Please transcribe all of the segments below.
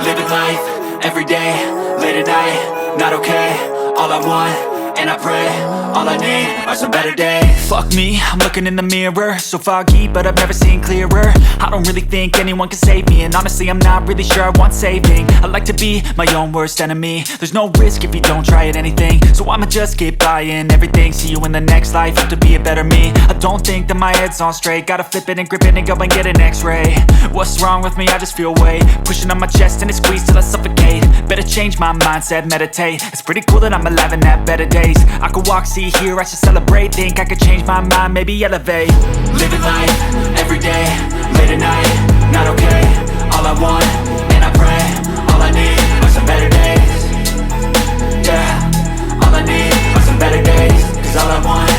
Living life, everyday, late at night, not okay. All I want, and I pray, all I need are some better days. Fuck me, I'm looking in the mirror, so foggy, but I've never seen clearer. I don't really think anyone can save me, and honestly I'm not really sure I want saving. I like to be my own worst enemy. There's no risk if you don't try at anything, so I'ma just keep buying everything. See you in the next life, have to be a better me. I don't think that my head's on straight, gotta flip it and grip it and go and get an x-ray. What's wrong with me? I just feel weight pushing on my chest and it squeezes till I suffocate. Better change my mindset, meditate. It's pretty cool that I'm alive and have better days. I could walk, see, hear, I should celebrate. Think I could change my mind, maybe elevate. Living life, everyday, late at night, not okay. All I want, and I pray, all I need are some better days. Yeah, all I need are some better days. Cause all I want,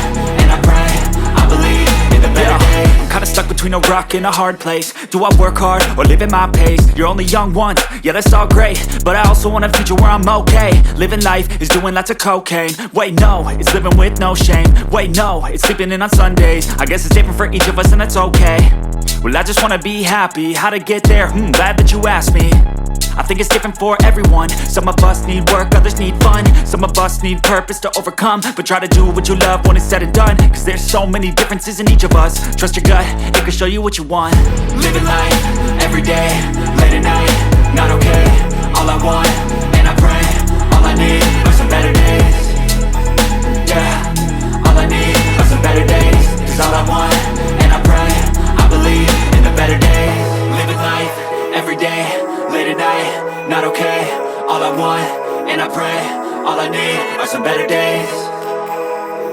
and I pray, I believe in the better days. I'm kinda stuck between a rock and a hard place. Do I work hard or live at my pace? You're only young once, yeah that's all great, but I also want a future where I'm okay. Living life is doing lots of cocaine. Wait no, it's living with no shame. Wait no, it's sleeping in on Sundays. I guess it's different for each of us and that's okay. Well I just wanna be happy, how to get there? Glad that you asked me. I think it's different for everyone. Some of us need work, others need fun. Some of us need purpose to overcome. But try to do what you love when it's said and done. Cause there's so many differences in each of us. Trust your gut, it can show you what you want. Living life, everyday, late at night, not okay. All I want, and I pray, all I need are some better days. Yeah, all I need are some better days. Cause all I want, and I pray, I believe in the better days. Living life, everyday, late at night, not okay. All I want, and I pray, all I need are some better days.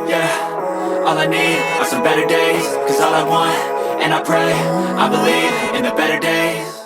Yeah, all I need are some better days. Cause all I want, and I pray, I believe in the better days.